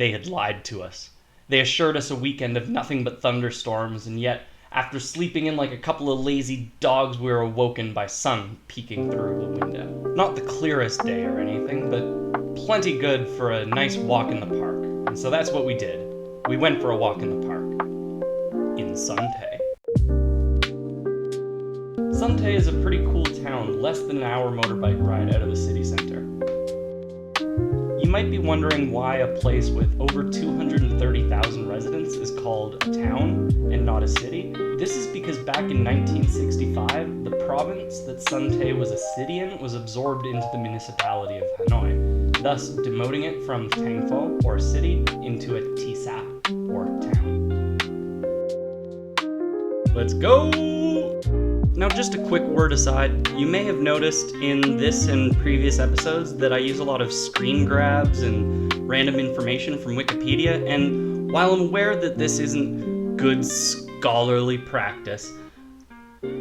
They had lied to us. They assured us a weekend of nothing but thunderstorms, and yet, after sleeping in like a couple of lazy dogs, we were awoken by sun peeking through the window. Not the clearest day or anything, but plenty good for a nice walk in the park. And so that's what we did. We went for a walk in the park. In Son Tay. Son Tay is a pretty cool town, less than an hour motorbike ride out of the city center. You might be wondering why a place with over 230,000 residents is called a town and not a city. This is because back in 1965, the province that Son Tay was a city in was absorbed into the municipality of Hanoi, thus demoting it from Tangpho, or city, into a tisa, or town. Let's go! Now, just a quick word aside, you may have noticed in this and previous episodes that I use a lot of screen grabs and random information from Wikipedia, and while I'm aware that this isn't good scholarly practice,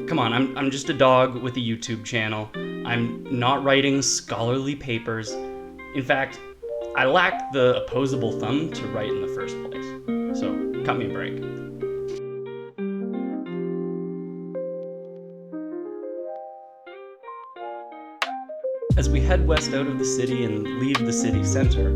come on, I'm just a dog with a YouTube channel. I'm not writing scholarly papers. In fact, I lack the opposable thumb to write in the first place, so cut me a break. As we head west out of the city and leave the city center,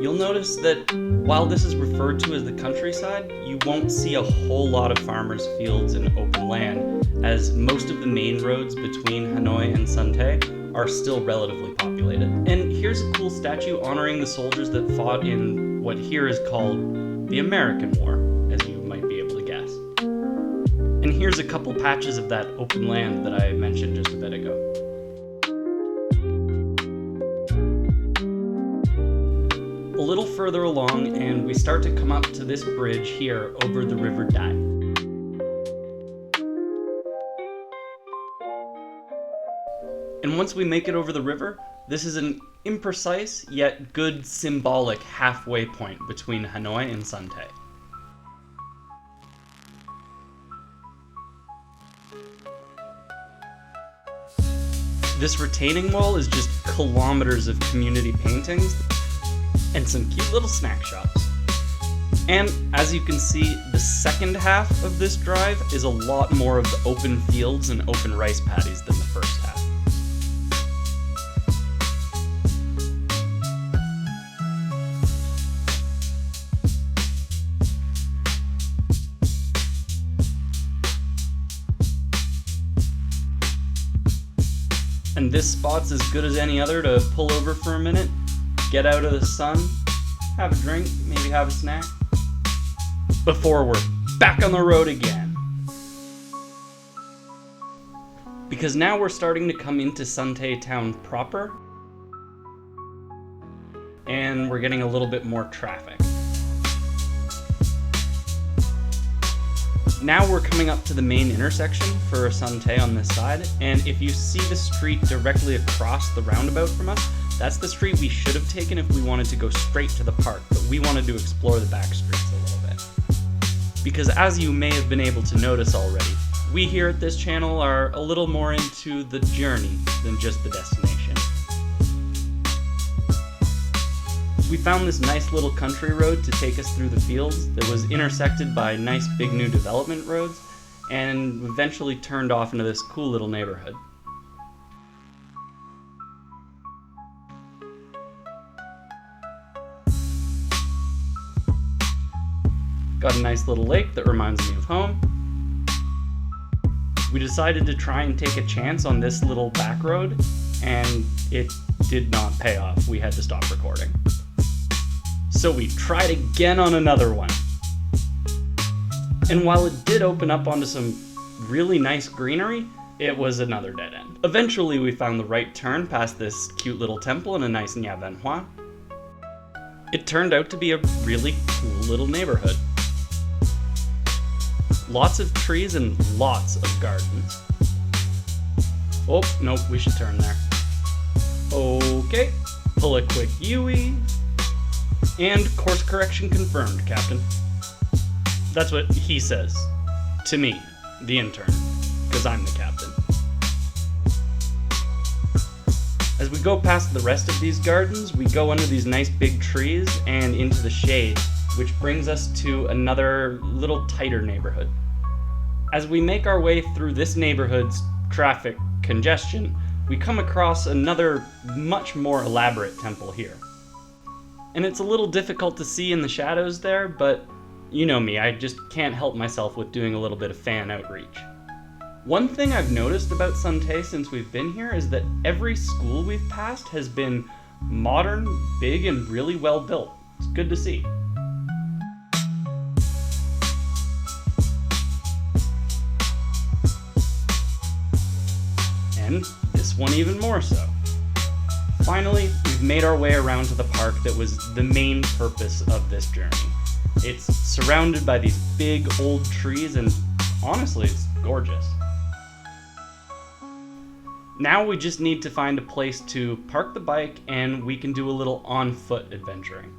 you'll notice that while this is referred to as the countryside, you won't see a whole lot of farmers' fields and open land, as most of the main roads between Hanoi and Son Tay are still relatively populated. And here's a cool statue honoring the soldiers that fought in what here is called the American War, as you might be able to guess. And here's a couple patches of that open land that I mentioned just a bit ago. A little further along, and we start to come up to this bridge here over the River Dai. And once we make it over the river, this is an imprecise yet good symbolic halfway point between Hanoi and Son Tay. This retaining wall is just kilometers of community paintings and some cute little snack shops. And as you can see, the second half of this drive is a lot more of the open fields and open rice paddies than the first half. And this spot's as good as any other to pull over for a minute, get out of the sun, have a drink, maybe have a snack, before we're back on the road again. Because now we're starting to come into Son Tay town proper, and we're getting a little bit more traffic. Now we're coming up to the main intersection for Son Tay on this side, and if you see the street directly across the roundabout from us, that's the street we should have taken if we wanted to go straight to the park, but we wanted to explore the back streets a little bit. Because as you may have been able to notice already, we here at this channel are a little more into the journey than just the destination. We found this nice little country road to take us through the fields that was intersected by nice big new development roads, and eventually turned off into this cool little neighborhood. Got a nice little lake that reminds me of home. We decided to try and take a chance on this little back road, and it did not pay off. We had to stop recording. So we tried again on another one. And while it did open up onto some really nice greenery, it was another dead end. Eventually we found the right turn past this cute little temple and a nice Nha Van Hoa. It turned out to be a really cool little neighborhood. Lots of trees and lots of gardens. Oh, nope, we should turn there. Okay, pull a quick U-ey. And course correction confirmed, Captain. That's what he says. To me, the intern. Because I'm the captain. As we go past the rest of these gardens, we go under these nice big trees and into the shade, which brings us to another little tighter neighborhood. As we make our way through this neighborhood's traffic congestion, we come across another much more elaborate temple here. And it's a little difficult to see in the shadows there, but you know me, I just can't help myself with doing a little bit of fan outreach. One thing I've noticed about Son Tay since we've been here is that every school we've passed has been modern, big, and really well built. It's good to see. And this one even more so. Finally, we've made our way around to the park that was the main purpose of this journey. It's surrounded by these big old trees and honestly, it's gorgeous. Now we just need to find a place to park the bike and we can do a little on-foot adventuring.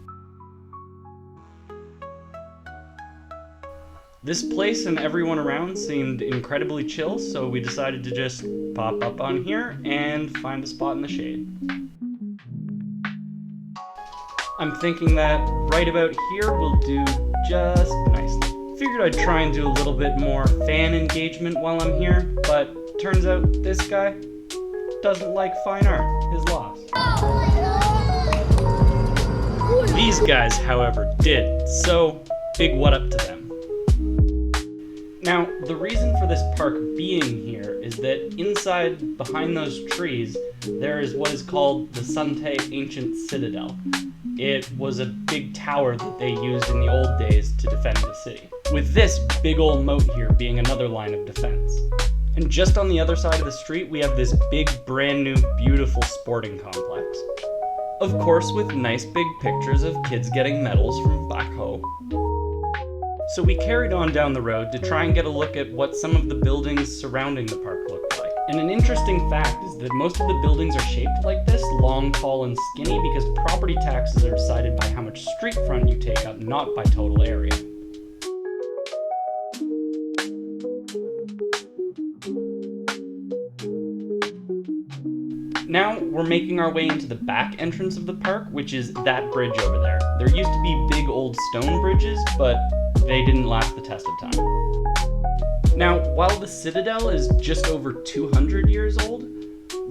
This place and everyone around seemed incredibly chill, so we decided to just pop up on here and find a spot in the shade. I'm thinking that right about here will do just nicely. Figured I'd try and do a little bit more fan engagement while I'm here, but turns out this guy doesn't like fine art. His loss. These guys, however, did, so big what up to them. Now, the reason for this park being here is that inside, behind those trees, there is what is called the Son Tay ancient Citadel. It was a big tower that they used in the old days to defend the city, with this big old moat here being another line of defense. And just on the other side of the street, we have this big, brand new, beautiful sporting complex. Of course, with nice big pictures of kids getting medals from back home. So we carried on down the road to try and get a look at what some of the buildings surrounding the park looked like. And an interesting fact is that most of the buildings are shaped like this, long, tall, and skinny, because property taxes are decided by how much street front you take up, not by total area. Now we're making our way into the back entrance of the park, which is that bridge over there. There used to be big old stone bridges, but they didn't last the test of time. Now, while the Citadel is just over 200 years old,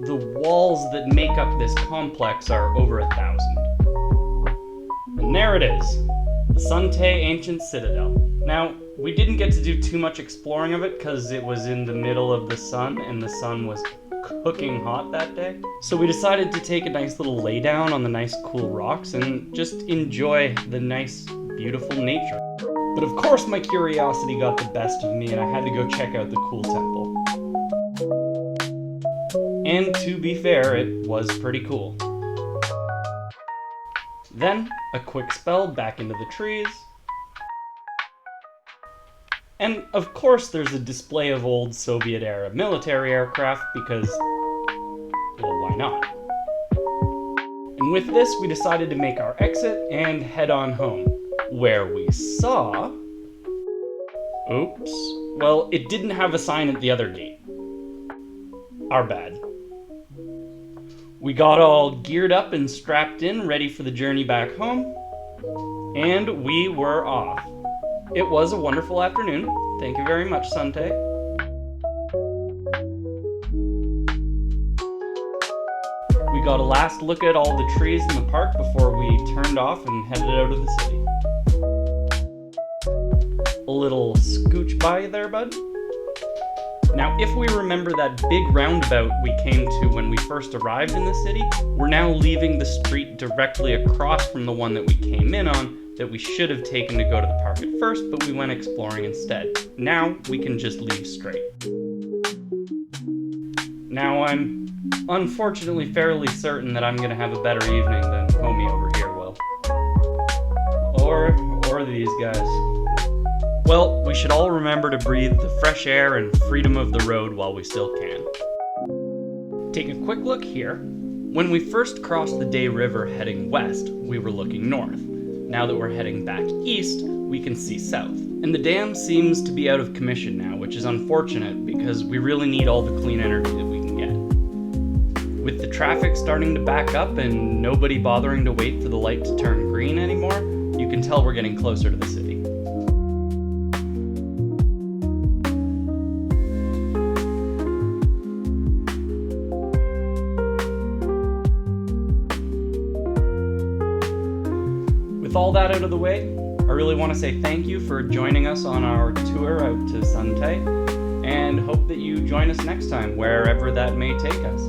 the walls that make up this complex are over 1,000. And there it is, the Son Tay ancient Citadel. Now, we didn't get to do too much exploring of it because it was in the middle of the sun and the sun was cooking hot that day. So we decided to take a nice little lay down on the nice cool rocks and just enjoy the nice, beautiful nature. But of course my curiosity got the best of me and I had to go check out the cool temple. And to be fair, it was pretty cool. Then, a quick spell back into the trees. And of course there's a display of old Soviet-era military aircraft because, well, why not? And with this, we decided to make our exit and head on home, where we saw... Oops. Well, it didn't have a sign at the other gate. Our bad. We got all geared up and strapped in, ready for the journey back home, and we were off. It was a wonderful afternoon. Thank you very much, Son Tay. We got a last look at all the trees in the park before we turned off and headed out of the city. A little scooch by there, bud? Now, if we remember that big roundabout we came to when we first arrived in the city, we're now leaving the street directly across from the one that we came in on, that we should have taken to go to the park at first, but we went exploring instead. Now, we can just leave straight. Now, I'm unfortunately fairly certain that I'm going to have a better evening than homie over here will. Or these guys. Well, we should all remember to breathe the fresh air and freedom of the road while we still can. Take a quick look here. When we first crossed the Day River heading west, we were looking north. Now that we're heading back east, we can see south. And the dam seems to be out of commission now, which is unfortunate because we really need all the clean energy that we can get. With the traffic starting to back up and nobody bothering to wait for the light to turn green anymore, you can tell we're getting closer to the city. With all that out of the way, I really want to say thank you for joining us on our tour out to Son Tay, and hope that you join us next time, wherever that may take us.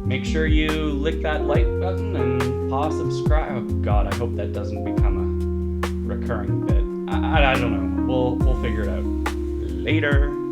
Make sure you lick that like button and paw subscribe. Oh God, I hope that doesn't become a recurring bit. I don't know. We'll figure it out. Later.